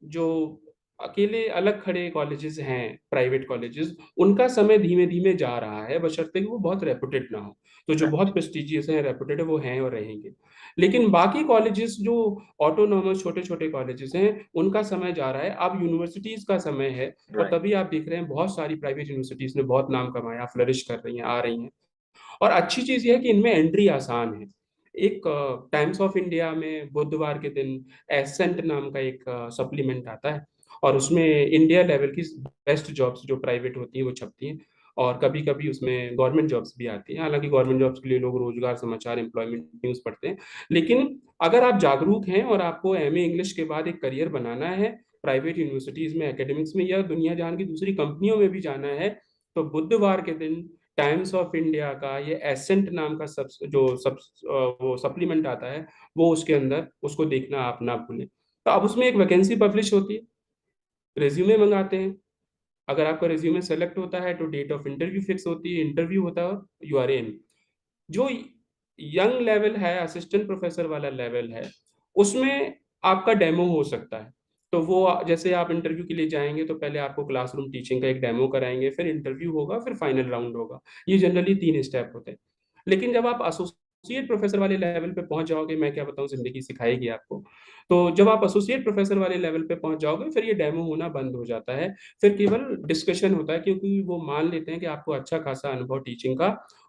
जो अकेले अलग खड़े कॉलेजेस हैं, प्राइवेट कॉलेजेस, उनका समय धीमे धीमे जा रहा है, बशर्ते कि वो बहुत रेपुटेड ना हो। तो जो बहुत राइट, प्रेस्टिजियस हैं, रेपुटेड है, वो हैं और रहेंगे। लेकिन बाकी कॉलेजेस जो ऑटोनॉमस छोटे छोटे कॉलेजेस हैं, उनका समय जा रहा है। अब यूनिवर्सिटीज का समय है, और राइट, तभी आप देख रहे हैं बहुत सारी प्राइवेट यूनिवर्सिटीज ने बहुत नाम कमाया, फ्लरिश कर रही हैं, आ रही हैं। और अच्छी चीज ये है कि इनमें एंट्री आसान है। एक टाइम्स ऑफ इंडिया में बुधवार के दिन एसेंट नाम का एक सप्लीमेंट आता है, और उसमें इंडिया लेवल की बेस्ट जॉब्स जो प्राइवेट होती हैं वो छपती हैं। और कभी कभी उसमें गवर्नमेंट जॉब्स भी आती हैं। हालांकि गवर्नमेंट जॉब्स के लिए लोग रोजगार समाचार, एम्प्लॉयमेंट न्यूज पढ़ते हैं। लेकिन अगर आप जागरूक हैं और आपको एमए इंग्लिश के बाद एक करियर बनाना है, प्राइवेट यूनिवर्सिटीज में, एकेडमिक्स में, या दुनिया जहां की दूसरी कंपनियों में भी जाना है, तो बुधवार के दिन टाइम्स ऑफ इंडिया का ये एसेंट नाम का वो सप्लीमेंट आता है, वो उसके अंदर, उसको देखना आप ना भूलें। तो अब उसमें एक वैकेंसी पब्लिश होती है, रिज्यूमे मंगाते हैं। अगर आपका रिज्यूमे सेलेक्ट होता है तो डेट ऑफ इंटरव्यू फिक्स होती है, इंटरव्यू होता है, यू आर इन। जो यंग लेवल है, असिस्टेंट प्रोफेसर वाला लेवल है, उसमें आपका डेमो हो सकता है। तो वो जैसे आप इंटरव्यू के लिए जाएंगे तो पहले आपको क्लासरूम टीचिंग का एक डेमो कराएंगे, फिर इंटरव्यू होगा, फिर फाइनल राउंड होगा। ये जनरली 3 स्टेप होते हैं। लेकिन जब आप एसोसिएट प्रोफेसर वाले लेवल पे पहुंच जाओगे, मैं क्या बताऊं, जिंदगी सिखाएगी आपको। तो जब आप एसोसिएट प्रोफेसर वाले लेवल पे पहुंच जाओगे, फिर ये डेमो होना बंद हो जाता है। फिर केवल डिस्कशन होता है, क्योंकि वो मान लेते हैं कि आपको अच्छा खासा अनुभव टीचिंग का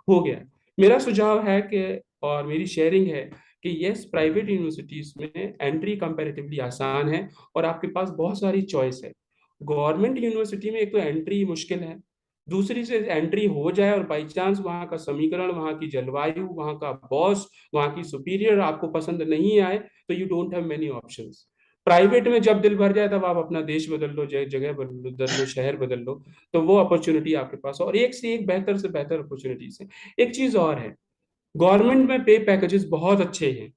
हो गया है। मेरा सुझाव है कि, और मेरी शेयरिंग है कि यस, प्राइवेट यूनिवर्सिटीज में एंट्री कंपैरेटिवली आसान है, और आपके पास बहुत सारी चॉइस है। गवर्नमेंट यूनिवर्सिटी में एक तो एंट्री मुश्किल है, दूसरी से एंट्री हो जाए और बाई चांस वहाँ का समीकरण, वहाँ की जलवायु, वहाँ का बॉस, वहाँ की सुपीरियर आपको पसंद नहीं आए, तो you don't have many options. Private में जब दिल भर जाए तब आप अपना देश बदल लो, जगह बदल लो, शहर बदल लो, तो वो अपॉर्चुनिटी आपके पास है, और एक से एक बेहतर से बेहतर अपॉर्चुनिटीज है। एक चीज और है, गवर्नमेंट में पे पैकेजेस बहुत अच्छे हैं,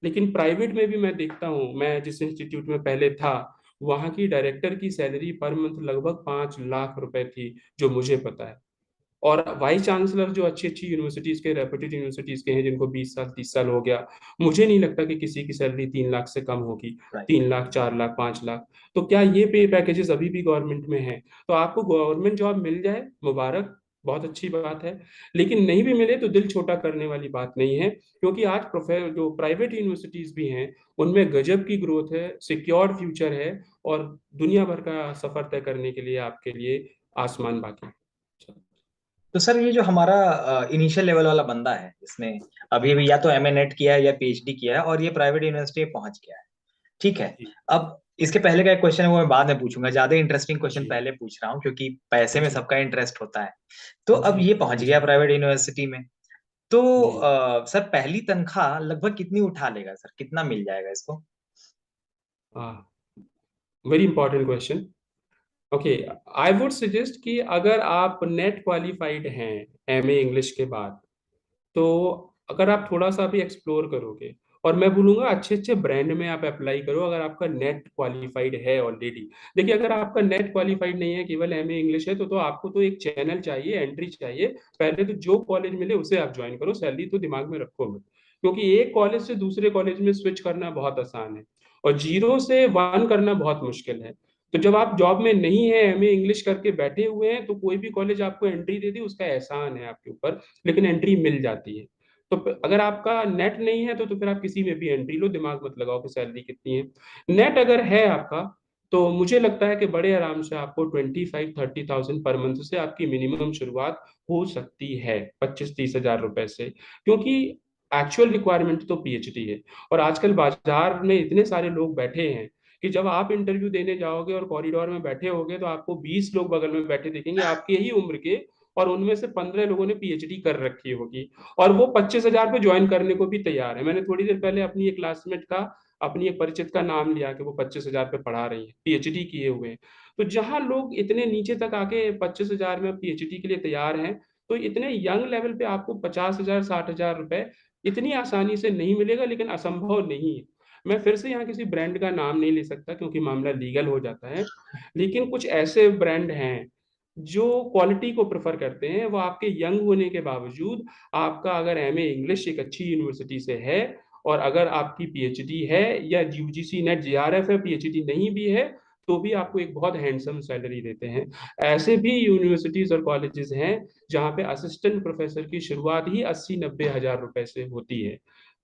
लेकिन प्राइवेट में भी मैं देखता हूँ, मैं जिस इंस्टीट्यूट में पहले था, वहां की डायरेक्टर की सैलरी पर मंथ लगभग 5 लाख रुपए थी, जो मुझे पता है। और वाइस चांसलर जो अच्छी अच्छी यूनिवर्सिटीज के, रेपुटेड यूनिवर्सिटीज के हैं, जिनको 20 साल 30 साल हो गया, मुझे नहीं लगता कि किसी की सैलरी 3 लाख से कम होगी। राइट। 3 लाख, 4 लाख, 5 लाख। तो क्या ये पे पैकेजेस अभी भी गवर्नमेंट में है? तो आपको गवर्नमेंट जॉब मिल जाए, मुबारक, बहुत अच्छी बात है। लेकिन नहीं भी मिले तो दिल छोटा करने वाली बात नहीं है, क्योंकि आज जो प्राइवेट यूनिवर्सिटीज भी हैं, उनमें गजब की ग्रोथ है, सिक्योर्ड फ्यूचर है, और दुनिया भर का सफर तय करने के लिए आपके लिए आसमान बाकी है। तो सर ये जो हमारा इनिशियल लेवल वाला बंदा है, इसने अभी अभी या तो एमए नेट किया है या पीएचडी किया है और ये प्राइवेट यूनिवर्सिटी में पहुंच गया है, ठीक है। जी, अब इसके पहले का एक क्वेश्चन है वो मैं बाद में पूछूंगा, ज्यादा इंटरेस्टिंग क्वेश्चन जी, पहले पूछ रहा हूँ क्योंकि पैसे में जी, सबका इंटरेस्ट होता है। तो अब जी, ये पहुंच जी, गया प्राइवेट यूनिवर्सिटी में, तो जी। सर पहली तनख्वाह लगभग कितनी उठा लेगा सर, कितना मिल जाएगा इसको? Very important question. Okay, I would suggest कि अगर आप नेट क्वालिफाइड हैं एमए इंग्लिश के बाद, तो अगर आप थोड़ा-सा भी एक्सप्लोर करोगे, और मैं बोलूँगा अच्छे-अच्छे ब्रांड में आप अप्लाई करो अगर आपका नेट क्वालिफाइड है ऑलरेडी। देखिए, अगर आपका नेट क्वालिफाइड नहीं है, केवल एमए इंग्लिश है, तो आपको तो एक चैनल चाहिए, एंट्री चाहिए। पहले तो जो कॉलेज मिले उसे आप जॉइन करो, सैलरी तो दिमाग में रखो मत। क्योंकि एक कॉलेज से दूसरे कॉलेज में स्विच करना बहुत आसान है और 0 से 1 करना बहुत मुश्किल है। तो जब आप जॉब में नहीं है, एमए इंग्लिश करके बैठे हुए हैं, तो कोई भी कॉलेज आपको एंट्री दे दे, उसका एहसान है आपके ऊपर, लेकिन एंट्री मिल जाती है। तो अगर आपका नेट नहीं है तो फिर आप किसी में भी एंट्री लो, दिमाग मत लगाओ कि सैलरी कितनी है। नेट अगर है आपका, तो मुझे लगता है कि बड़े आराम से आपको 25-30,000 पर मंथ से आपकी मिनिमम शुरुआत हो सकती है, 25-30 हज़ार रुपए से। क्योंकि एक्चुअल रिक्वायरमेंट तो पीएचडी है, और आजकल बाजार में इतने सारे लोग बैठे हैं कि जब आप इंटरव्यू देने जाओगे और कॉरिडोर में बैठे होगे, तो आपको 20 लोग बगल में बैठे दिखेंगे आपकी ही उम्र के, और उनमें से 15 लोगों ने पीएचडी कर रखी होगी, और वो 25,000 पे ज्वाइन करने को भी तैयार है। मैंने थोड़ी देर पहले अपनी एक क्लासमेट का, अपनी एक परिचित का नाम लिया कि वो 25,000 पे पढ़ा रही है, पीएचडी किए हुए हैं। तो जहां लोग इतने नीचे तक आके 25,000 में पीएचडी के लिए तैयार हैं, तो इतने यंग लेवल पे आपको 50,000 60,000 रुपए इतनी आसानी से नहीं मिलेगा, लेकिन असंभव नहीं है। मैं फिर से यहाँ किसी ब्रांड का नाम नहीं ले सकता क्योंकि मामला लीगल हो जाता है, लेकिन कुछ ऐसे ब्रांड हैं जो क्वालिटी को प्रेफर करते हैं। वो आपके यंग होने के बावजूद, आपका अगर एमए इंग्लिश एक अच्छी यूनिवर्सिटी से है, और अगर आपकी पीएचडी है या यूजीसी नेट जेआरएफ है, पीएचडी नहीं भी है, तो भी आपको एक बहुत हैंडसम सैलरी देते हैं। ऐसे भी यूनिवर्सिटीज और कॉलेजेस हैं जहाँ पे असिस्टेंट प्रोफेसर की शुरुआत ही 80-90 हज़ार रुपए से होती है।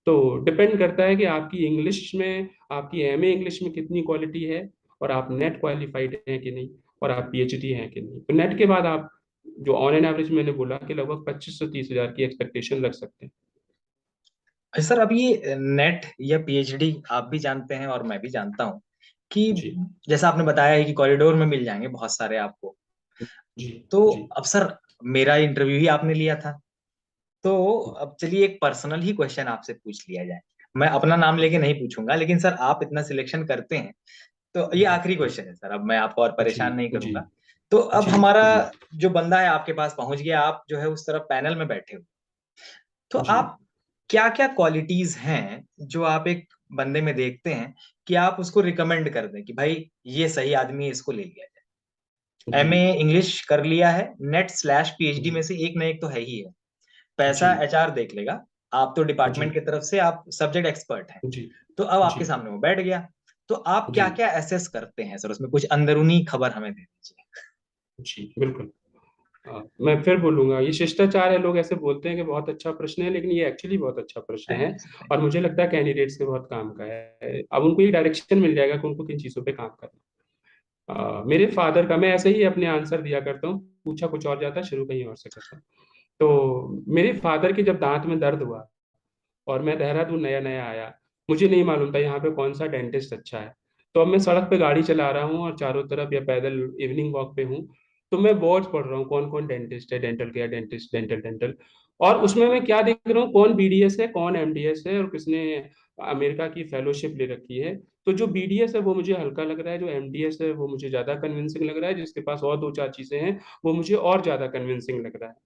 तो डिपेंड करता है कि आपकी इंग्लिश में, आपकी एमए इंग्लिश में कितनी क्वालिटी है, और आप नेट क्वालिफाइड हैं कि नहीं, और आप पीएचडी हैं कि नहीं। तो नेट के बाद आप, जो ऑन एन एवरेज मैंने बोला कि लगभग 25 से 30 हज़ार की एक्सपेक्टेशन रख सकते हैं। सर, अब ये नेट या पीएचडी आप भी जानते हैं और मैं भी जानता हूँ कि जी जैसा आपने बताया है कि कॉरिडोर में मिल जाएंगे बहुत सारे आपको। जी तो जी अब सर, मेरा इंटरव्यू ही आपने लिया था, तो अब चलिए एक पर्सनल ही क्वेश्चन आपसे पूछ लिया जाए। मैं अपना नाम लेके नहीं पूछूंगा, लेकिन सर आप इतना सिलेक्शन करते हैं, तो ये जी आखिरी क्वेश्चन है सर, अब मैं आपको और जी परेशान नहीं जी करूंगा। तो अब जी हमारा जी जो बंदा है आपके पास पहुंच गया, आप जो है उस तरफ पैनल में बैठे हो, तो जी आप क्या क्या क्वालिटीज हैं जो आप एक बंदे में देखते हैं कि आप उसको रिकमेंड कर दें कि भाई ये सही आदमी है, इसको ले लिया जाए। जी एमए इंग्लिश कर लिया है, नेट स्लैश पीएचडी जी में से एक ना एक तो है ही है, जी पैसा एचआर देख लेगा, आप तो जी डिपार्टमेंट की तरफ से आप सब्जेक्ट एक्सपर्ट हैं। जी तो अब जी आपके सामने वो बैठ गया, तो आप जी क्या क्या एसेस करते हैं सर, उसमें कुछ अंदरूनी खबर हमें दे दीजिए। जी बिल्कुल। मैं फिर बोलूंगा, ये शिष्टाचार है, लोग ऐसे बोलते हैं कि बहुत अच्छा प्रश्न है, लेकिन ये एक्चुअली बहुत अच्छा प्रश्न थैंक है, यू सर, थैंक और मुझे लगता है कैंडिडेट्स के बहुत काम का है। अब उनको एक डायरेक्शन मिल जाएगा कि उनको किन चीज़ों पे काम करना है। मेरे फादर का, मैं ऐसे ही अपने आंसर दिया करता हूँ, पूछा कुछ और जाता है, शुरू कहीं और से करता हूँ। तो मेरे फादर के जब दांत में दर्द हुआ, और मैं देहरादून नया नया आया, मुझे नहीं मालूम था यहाँ पे कौन सा डेंटिस्ट अच्छा है। तो अब मैं सड़क पे गाड़ी चला रहा हूँ और चारों तरफ, या पैदल इवनिंग वॉक पे हूँ, तो मैं बोर्ड्स पढ़ रहा हूँ कौन कौन डेंटिस्ट है, dental care dentist, dental dental. और उसमें मैं क्या देख रहा हूँ, कौन बीडीएस है, कौन एमडीएस है, और किसने अमेरिका की फेलोशिप ले रखी है। तो जो बीडीएस है वो मुझे हल्का लग रहा है, जो एमडीएस है वो मुझे ज्यादा कन्विंसिंग लग रहा है, जिसके पास और दो चार चीजें हैं वो मुझे और ज्यादा कन्विंसिंग लग रहा है।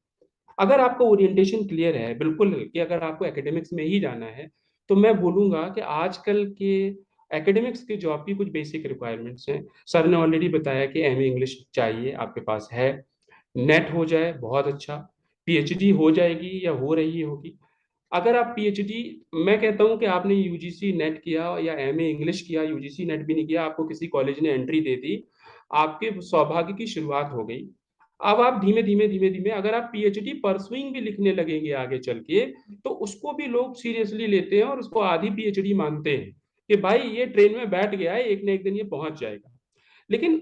अगर आपका ओरिएंटेशन क्लियर है बिल्कुल कि अगर आपको एकेडमिक्स में ही जाना है, तो मैं बोलूंगा कि आजकल के एकेडमिक्स के जॉब की कुछ बेसिक रिक्वायरमेंट्स हैं। सर ने ऑलरेडी बताया कि एमए इंग्लिश चाहिए, आपके पास है, नेट हो जाए बहुत अच्छा, पीएचडी हो जाएगी या हो रही होगी। अगर आप पीएचडी, मैं कहता हूं कि आपने यूजीसी नेट किया या एमए इंग्लिश किया, यूजीसी नेट भी नहीं किया, आपको किसी कॉलेज ने एंट्री दे दी, आपके सौभाग्य की शुरुआत हो गई। अब आप धीमे धीमे धीमे धीमे अगर आप पीएचडी परसुइंग भी लिखने लगेंगे आगे चल के, तो उसको भी लोग सीरियसली लेते हैं और उसको आधी पीएचडी मानते हैं कि भाई ये ट्रेन में बैठ गया है, एक ना एक दिन ये पहुंच जाएगा। लेकिन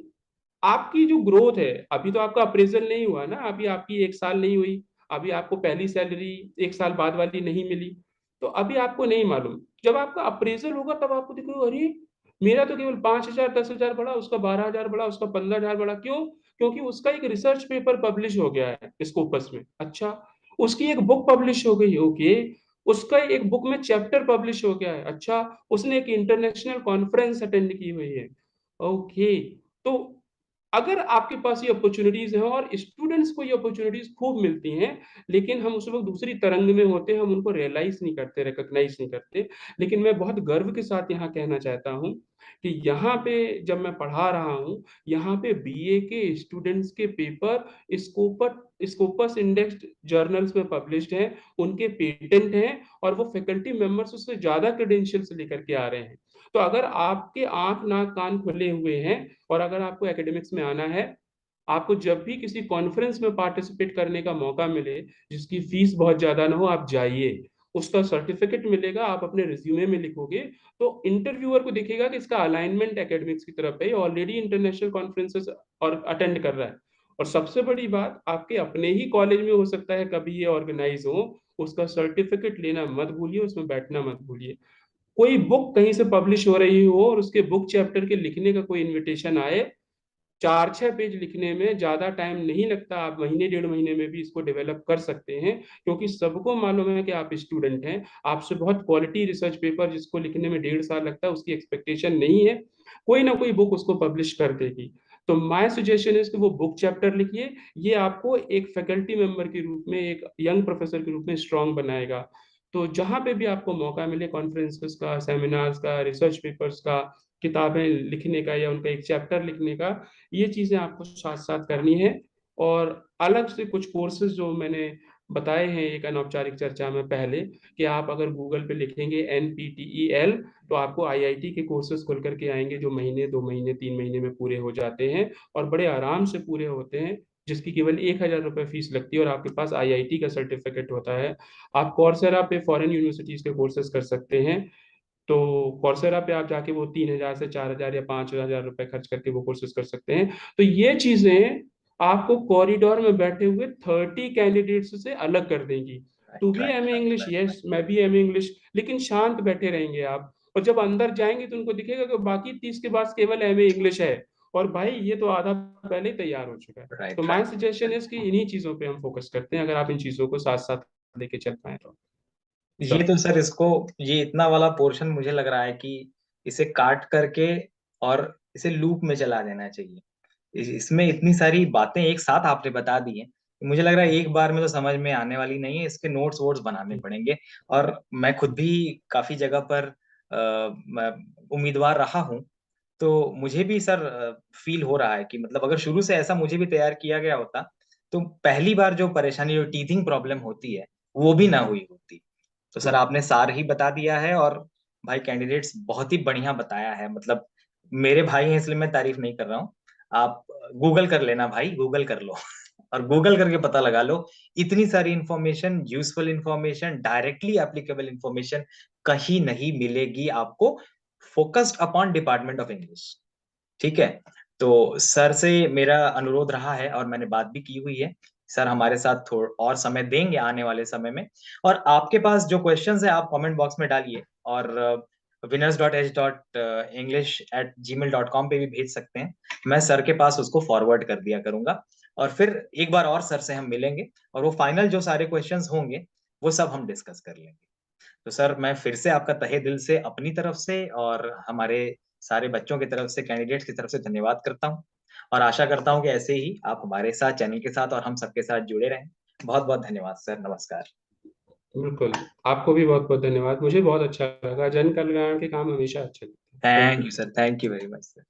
आपकी जो ग्रोथ है, अभी तो आपका अप्रेजल नहीं हुआ ना, अभी आपकी 1 साल नहीं हुई, अभी आपको पहली सैलरी 1 साल बाद वाली नहीं मिली, तो अभी आपको नहीं मालूम। जब आपका अप्रेजल होगा तब आपको देखो, अरे मेरा तो केवल 5,000 10,000 बढ़ा, उसका 12,000 बढ़ा, उसका 15,000 बढ़ा, क्यों? क्योंकि उसका एक रिसर्च पेपर पब्लिश हो गया है स्कोपस में। अच्छा, उसकी एक बुक पब्लिश हो गई, ओके, उसका एक बुक में चैप्टर पब्लिश हो गया है, अच्छा, उसने एक इंटरनेशनल कॉन्फ्रेंस अटेंड की हुई है, ओके। तो अगर आपके पास ये अपॉर्चुनिटीज हैं, और स्टूडेंट्स को ये अपॉर्चुनिटीज खूब मिलती हैं, लेकिन हम उस वक्त दूसरी तरंग में होते हैं, हम उनको रियलाइज नहीं करते, रिकॉग्नाइज नहीं करते। लेकिन मैं बहुत गर्व के साथ यहाँ कहना चाहता हूँ कि यहाँ पे जब मैं पढ़ा रहा हूँ, यहाँ पे बीए के स्टूडेंट्स के पेपर स्कोपस इंडेक्स्ड जर्नल्स में पब्लिश्ड हैं, उनके पेटेंट हैं, और वो फैकल्टी मेंबर्स उससे ज्यादा क्रेडेंशियल्स लेकर के आ रहे हैं। तो अगर आपके आंख नाक कान खुले हुए हैं, और अगर आपको एकेडमिक्स में आना है, आपको जब भी किसी कॉन्फ्रेंस में पार्टिसिपेट करने का मौका मिले, जिसकी फीस बहुत ज्यादा ना हो, आप जाइए। उसका सर्टिफिकेट मिलेगा, आप अपने रिज्यूमे में लिखोगे, तो इंटरव्यूअर को दिखेगा कि इसका अलाइनमेंट एकेडमिक्स की तरफ है, ऑलरेडी इंटरनेशनल कॉन्फ्रेंसेस और अटेंड कर रहा है। और सबसे बड़ी बात, आपके अपने ही कॉलेज में हो सकता है कभी ये ऑर्गेनाइज हो, उसका सर्टिफिकेट लेना मत भूलिए, उसमें बैठना मत भूलिए। कोई बुक कहीं से पब्लिश हो रही हो और उसके बुक चैप्टर के लिखने का कोई इनविटेशन आए, 4-6 पेज लिखने में ज्यादा टाइम नहीं लगता, आप महीने 1.5 महीने में भी इसको डेवलप कर सकते हैं। क्योंकि सबको मालूम है कि आप स्टूडेंट हैं, आपसे बहुत क्वालिटी रिसर्च पेपर जिसको लिखने में 1.5 साल लगता है, उसकी एक्सपेक्टेशन नहीं है। कोई ना कोई बुक उसको पब्लिश कर देगी। तो माय सजेशन है कि वो बुक चैप्टर लिखिए। ये आपको एक फैकल्टी मेंबर के रूप में, एक यंग प्रोफेसर के रूप में स्ट्रांग बनाएगा। तो जहां पे भी आपको मौका मिले, कॉन्फ्रेंसेस का, सेमिनार्स का, रिसर्च पेपर्स का, किताबें लिखने का, या उनका एक चैप्टर लिखने का, ये चीजें आपको साथ साथ करनी है। और अलग से कुछ कोर्सेज जो मैंने बताए हैं एक अनौपचारिक चर्चा में पहले, कि आप अगर गूगल पे लिखेंगे NPTEL, तो आपको आईआईटी के कोर्सेज खुल करके आएंगे, जो महीने 2 महीने 3 महीने में पूरे हो जाते हैं, और बड़े आराम से पूरे होते हैं, जिसकी केवल 1,000 रुपये फीस लगती है, और आपके पास आईआईटी का सर्टिफिकेट होता है। आप कॉर्सेरा पे फॉरेन यूनिवर्सिटीज के कोर्सेज कर सकते हैं। तो कॉर्सेरा पे आप जाके वो 3,000 से 4,000 या 5,000 रुपए खर्च करके वो कोर्सेज कर सकते हैं। तो ये चीजें आपको कॉरिडोर में बैठे हुए 30 कैंडिडेट्स से अलग कर देंगी। तू राइट, भी राइट, एमए इंग्लिश, यस मैं भी एमए इंग्लिश, लेकिन शांत बैठे रहेंगे आप। और जब अंदर जाएंगे तो उनको दिखेगा कि बाकी 30 के पास केवल एमए इंग्लिश है, और भाई ये तो आधा पहले ही तैयार हो चुका है। तो राइट, माय राइट। सजेशन है कि इन्हीं चीजों पे हम फोकस करते हैं, अगर आप इन चीजों को साथ साथ लेके चल पाए तो। ये सर। तो सर, इसको ये इतना वाला पोर्शन मुझे लग रहा है कि इसे काट करके और इसे लूप में चला देना चाहिए। इसमें इतनी सारी बातें एक साथ आपने बता दी हैं, मुझे लग रहा है एक बार में तो समझ में आने वाली नहीं है, इसके नोट्स वोट्स बनाने पड़ेंगे। और मैं खुद भी काफी जगह पर उम्मीदवार रहा हूँ, तो मुझे भी सर फील हो रहा है कि मतलब अगर शुरू से ऐसा मुझे भी तैयार किया गया होता, तो पहली बार जो परेशानी, जो टीथिंग प्रॉब्लम होती है, वो भी ना हुई होती। तो सर आपने सार ही बता दिया है, और भाई कैंडिडेट्स बहुत ही बढ़िया बताया है। मतलब मेरे भाई हैं इसलिए मैं तारीफ नहीं कर रहा हूँ। आप गूगल कर लेना भाई, गूगल कर लो और गूगल करके पता लगा लो। इतनी सारी information, useful information, directly applicable information कहीं नहीं मिलेगी आपको, focused upon department of English. ठीक है। तो सर से मेरा अनुरोध रहा है, और मैंने बात भी की हुई है, सर हमारे साथ थोड़ा और समय देंगे आने वाले समय में। और आपके पास जो क्वेश्चंस है आप कमेंट बॉक्स में डालिए, और winners.h.english@gmail.com पे भी भेज सकते हैं। मैं सर के पास उसको फॉरवर्ड कर दिया करूंगा, और फिर एक बार और सर से हम मिलेंगे, और वो फाइनल जो सारे क्वेश्चंस होंगे वो सब हम डिस्कस कर लेंगे। तो सर मैं फिर से आपका तहे दिल से, अपनी तरफ से और हमारे सारे बच्चों की तरफ से, कैंडिडेट्स की तरफ से धन्यवाद करता हूँ, और आशा करता हूँ कि ऐसे ही आप हमारे साथ, चैनल के साथ और हम सबके साथ जुड़े रहें। बहुत बहुत धन्यवाद सर, नमस्कार। बिल्कुल। आपको भी बहुत बहुत धन्यवाद, मुझे बहुत अच्छा लगा, जन कल्याण के काम हमेशा अच्छे लगते हैं। Thank thank you. You sir, thank you very much sir.